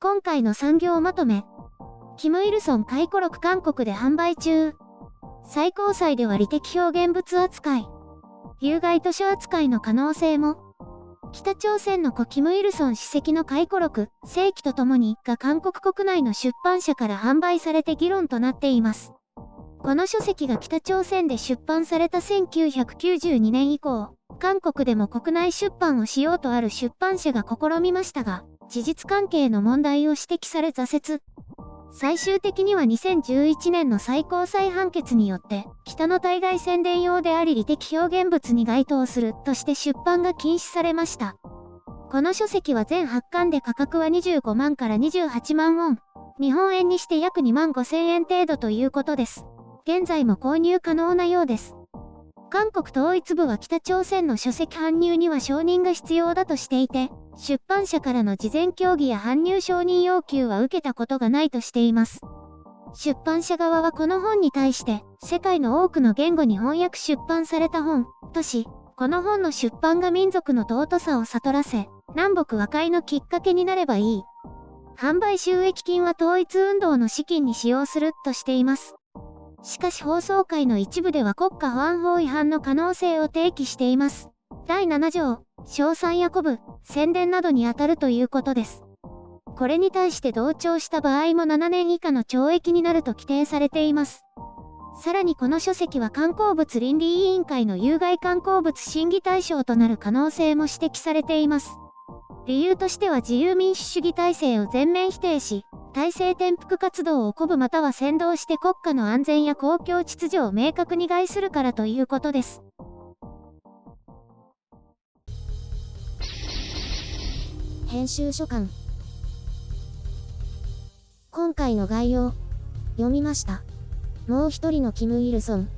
今回の産業まとめ。キム・イルソン回顧録韓国で販売中。最高裁では利的表現物扱い。有害図書扱いの可能性も。北朝鮮の故キム・イルソン主席の回顧録、世紀とともにが韓国国内の出版社から販売されて議論となっています。この書籍が北朝鮮で出版された1992年以降、韓国でも国内出版をしようとある出版社が試みましたが、事実関係の問題を指摘され挫折。最終的には2011年の最高裁判決によって、北の対外宣伝用であり利的表現物に該当するとして出版が禁止されました。この書籍は全8巻で価格は25万から28万ウォン。日本円にして約2万5千円程度ということです。現在も購入可能なようです。韓国統一部は北朝鮮の書籍搬入には承認が必要だとしていて、出版社からの事前協議や搬入承認要求は受けたことがないとしています。出版社側はこの本に対して、世界の多くの言語に翻訳出版された本、とし、この本の出版が民族の尊さを悟らせ、南北和解のきっかけになればいい。販売収益金は統一運動の資金に使用するとしています。しかし放送会の一部では国家保安法違反の可能性を提起しています。第7条、詳細や鼓舞、宣伝などに当たるということです。これに対して同調した場合も7年以下の懲役になると規定されています。さらにこの書籍は観光物倫理委員会の有害観光物審議対象となる可能性も指摘されています。理由としては自由民主主義体制を全面否定し、体制転覆活動を鼓舞または扇動して国家の安全や公共秩序を明確に害するからということです。編集書簡。今回の概要、読みました。もう一人のキム・イルソン。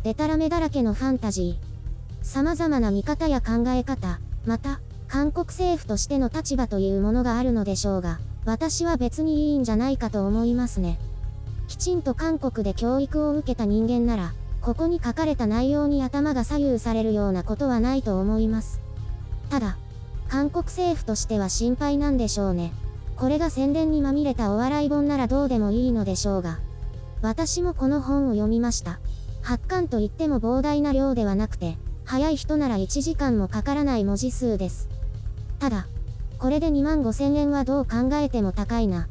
デタラメだらけのファンタジー。様々な見方や考え方、また、韓国政府としての立場というものがあるのでしょうが、私は別にいいんじゃないかと思いますね。きちんと韓国で教育を受けた人間なら、ここに書かれた内容に頭が左右されるようなことはないと思います。ただ、韓国政府としては心配なんでしょうね。これが宣伝にまみれたお笑い本ならどうでもいいのでしょうが。私もこの本を読みました。8巻といっても膨大な量ではなくて、早い人なら1時間もかからない文字数です。ただ、これで2万5千円はどう考えても高いな。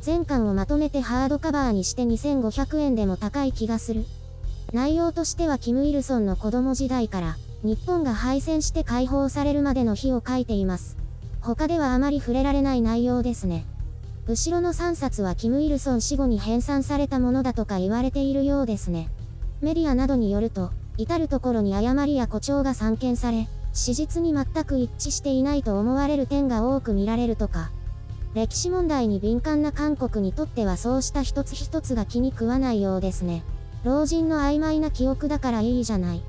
全巻をまとめてハードカバーにして2500円でも高い気がする。内容としてはキム・イルソンの子供時代から、日本が敗戦して解放されるまでの日を書いています。他ではあまり触れられない内容ですね。後ろの3冊はキム・イルソン死後に編纂されたものだとか言われているようですね。メディアなどによると、至るところに誤りや誇張が散見され、史実に全く一致していないと思われる点が多く見られるとか。歴史問題に敏感な韓国にとってはそうした一つ一つが気に食わないようですね。老人の曖昧な記憶だからいいじゃない。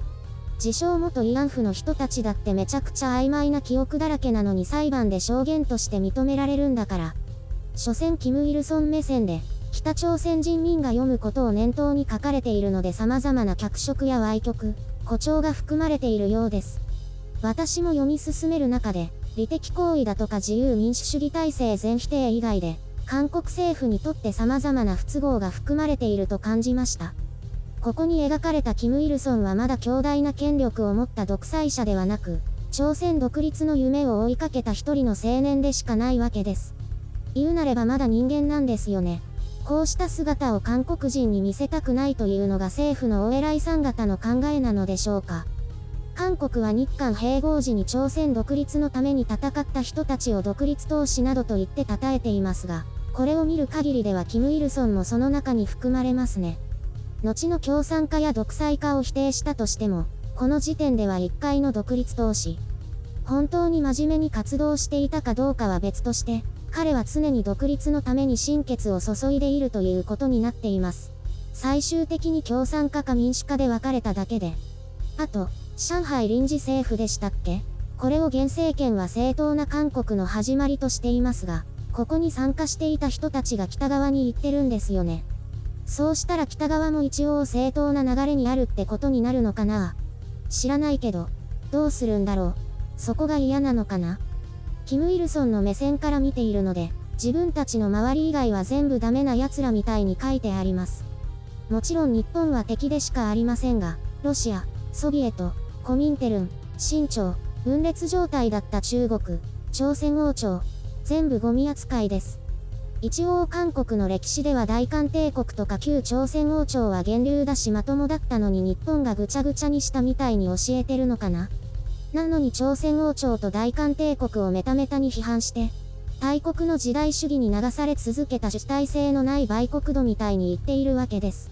自称元慰安婦の人たちだってめちゃくちゃ曖昧な記憶だらけなのに裁判で証言として認められるんだから。所詮キム・イルソン目線で、北朝鮮人民が読むことを念頭に書かれているので様々な脚色や歪曲、誇張が含まれているようです。私も読み進める中で、利的行為だとか自由民主主義体制全否定以外で、韓国政府にとって様々な不都合が含まれていると感じました。ここに描かれたキム・イルソンはまだ強大な権力を持った独裁者ではなく、朝鮮独立の夢を追いかけた一人の青年でしかないわけです。言うなればまだ人間なんですよね。こうした姿を韓国人に見せたくないというのが政府のお偉いさん方の考えなのでしょうか。韓国は日韓併合時に朝鮮独立のために戦った人たちを独立闘士などと言って称えていますが、これを見る限りではキム・イルソンもその中に含まれますね。後の共産化や独裁化を否定したとしても、この時点では一回の独立闘士。本当に真面目に活動していたかどうかは別として、彼は常に独立のために心血を注いでいるということになっています。最終的に共産化か民主化で分かれただけで。あと、上海臨時政府でしたっけ？これを現政権は正当な韓国の始まりとしていますが、ここに参加していた人たちが北側に行ってるんですよね。そうしたら北側も一応正当な流れにあるってことになるのかな？知らないけど、どうするんだろう。そこが嫌なのかな？キム・イルソンの目線から見ているので、自分たちの周り以外は全部ダメな奴らみたいに書いてあります。もちろん日本は敵でしかありませんが、ロシア、ソビエト、コミンテルン、清朝、分裂状態だった中国、朝鮮王朝、全部ゴミ扱いです。一応韓国の歴史では大韓帝国とか旧朝鮮王朝は源流だしまともだったのに日本がぐちゃぐちゃにしたみたいに教えてるのかな。なのに朝鮮王朝と大韓帝国をメタメタに批判して、大国の時代主義に流され続けた主体性のない売国度みたいに言っているわけです。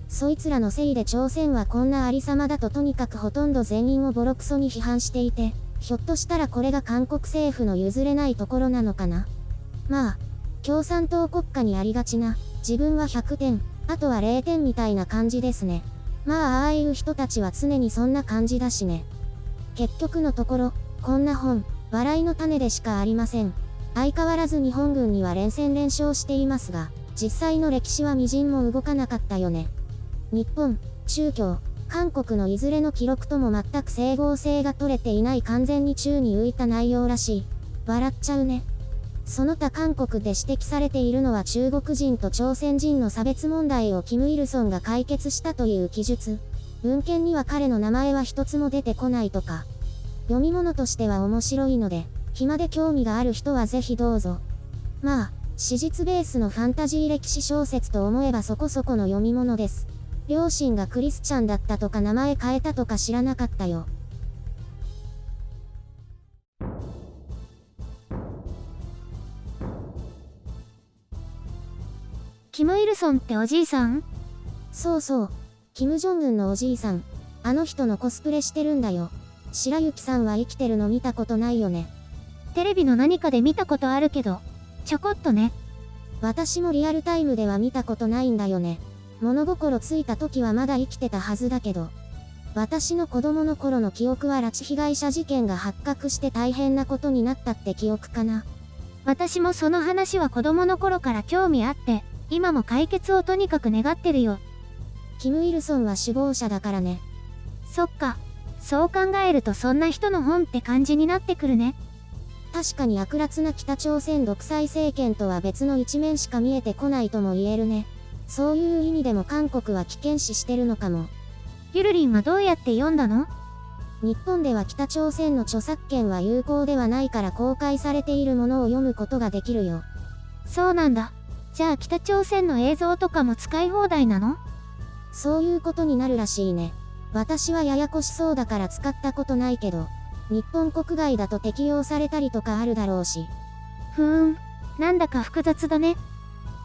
そいつらのせいで朝鮮はこんなありさまだととにかくほとんど全員をボロクソに批判していて、ひょっとしたらこれが韓国政府の譲れないところなのかな。まあ、共産党国家にありがちな、自分は100点、あとは0点みたいな感じですね。まあああいう人たちは常にそんな感じだしね。結局のところ、こんな本、笑いの種でしかありません。相変わらず日本軍には連戦連勝していますが、実際の歴史は微塵も動かなかったよね。日本、中共、韓国のいずれの記録とも全く整合性が取れていない完全に宙に浮いた内容らしい。笑っちゃうね。その他韓国で指摘されているのは中国人と朝鮮人の差別問題をキム・イルソンが解決したという記述。文献には彼の名前は一つも出てこないとか。読み物としては面白いので、暇で興味がある人はぜひどうぞ。まあ、史実ベースのファンタジー歴史小説と思えばそこそこの読み物です。両親がクリスチャンだったとか名前変えたとか知らなかったよ。キム・イルソンっておじいさん？そうそう。キム・ジョンウンのおじいさん。あの人のコスプレしてるんだよ。白雪さんは生きてるの見たことないよね。テレビの何かで見たことあるけど、ちょこっとね。私もリアルタイムでは見たことないんだよね。物心ついた時はまだ生きてたはずだけど。私の子供の頃の記憶は拉致被害者事件が発覚して大変なことになったって記憶かな。私もその話は子供の頃から興味あって、今も解決をとにかく願ってるよ。キム・イルソンは首謀者だからね。そっか。そう考えるとそんな人の本って感じになってくるね。確かに悪辣な北朝鮮独裁政権とは別の一面しか見えてこないとも言えるね。そういう意味でも韓国は危険視してるのかも。ゆるりんはどうやって読んだの？日本では北朝鮮の著作権は有効ではないから公開されているものを読むことができるよ。そうなんだ。じゃあ北朝鮮の映像とかも使い放題なの？そういうことになるらしいね。私はややこしそうだから使ったことないけど、日本国外だと適用されたりとかあるだろうし。なんだか複雑だね。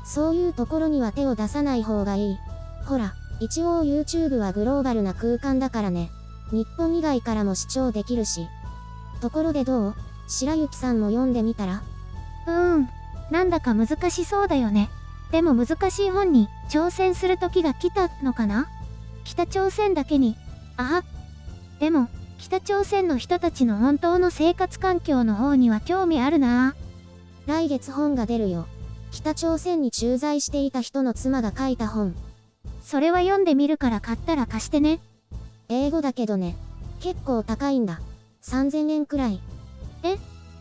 そういうところには手を出さない方がいい。ほら、一応 YouTube はグローバルな空間だからね。日本以外からも視聴できるし。ところでどう？白雪さんも読んでみたら？なんだか難しそうだよね。でも難しい本に挑戦する時が来たのかな？北朝鮮だけに。でも、北朝鮮の人たちの本当の生活環境の方には興味あるな。来月本が出るよ。北朝鮮に駐在していた人の妻が書いた本。それは読んでみるから買ったら貸してね。英語だけどね。結構高いんだ。3000円くらい。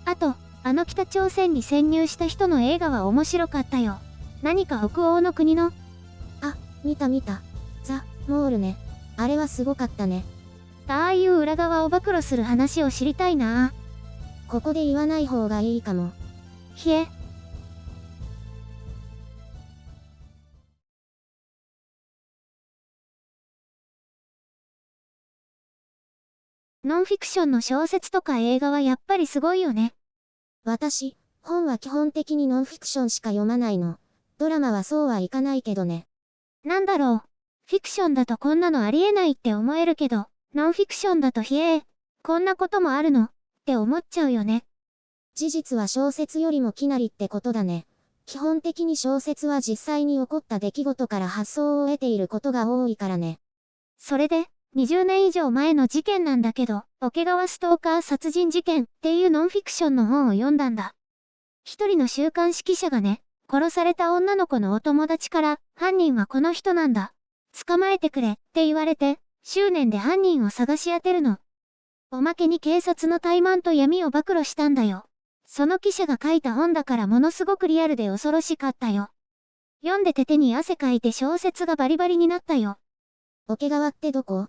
あと、あの北朝鮮に潜入した人の映画は面白かったよ。何か北欧の国の？見た。ザ・モールね。あれはすごかったね。ああいう裏側を暴露する話を知りたいな。ここで言わない方がいいかも。ひえ。ノンフィクションの小説とか映画はやっぱりすごいよね。私、本は基本的にノンフィクションしか読まないの。ドラマはそうはいかないけどね。なんだろう。フィクションだとこんなのありえないって思えるけど、ノンフィクションだとこんなこともあるのって思っちゃうよね。事実は小説よりもきなりってことだね。基本的に小説は実際に起こった出来事から発想を得ていることが多いからね。それで、20年以上前の事件なんだけど、桶川ストーカー殺人事件っていうノンフィクションの本を読んだんだ。一人の週刊誌記者がね、殺された女の子のお友達から、犯人はこの人なんだ。捕まえてくれって言われて、執念で犯人を探し当てるの。おまけに警察の怠慢と闇を暴露したんだよ。その記者が書いた本だからものすごくリアルで恐ろしかったよ。読んでて手に汗かいて小説がバリバリになったよ。桶川ってどこ？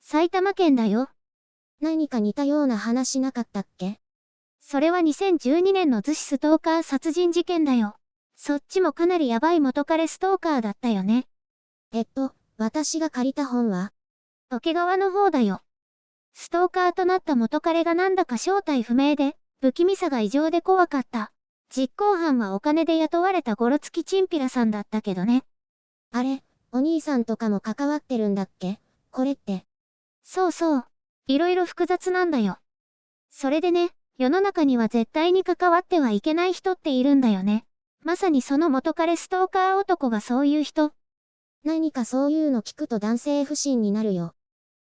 埼玉県だよ。何か似たような話なかったっけ？それは2012年の逗子ストーカー殺人事件だよ。そっちもかなりヤバい元彼ストーカーだったよね。私が借りた本は？桶川の方だよ。ストーカーとなった元彼がなんだか正体不明で、不気味さが異常で怖かった。実行犯はお金で雇われたゴロつきチンピラさんだったけどね。あれ、お兄さんとかも関わってるんだっけ？これって。そうそう。いろいろ複雑なんだよ。それでね、世の中には絶対に関わってはいけない人っているんだよね。まさにその元彼ストーカー男がそういう人。何かそういうの聞くと男性不信になるよ。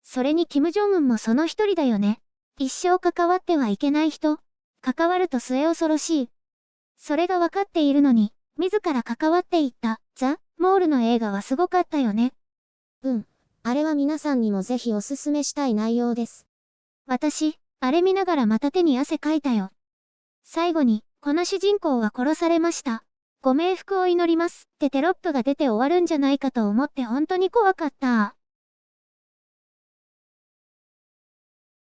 それにキム・ジョンウンもその一人だよね。一生関わってはいけない人。関わると末恐ろしい。それが分かっているのに、自ら関わっていった、ザ・モールの映画はすごかったよね。あれは皆さんにもぜひおすすめしたい内容です。私、あれ見ながらまた手に汗かいたよ。最後に、この主人公は殺されました。ご冥福を祈りますってテロップが出て終わるんじゃないかと思って本当に怖かった。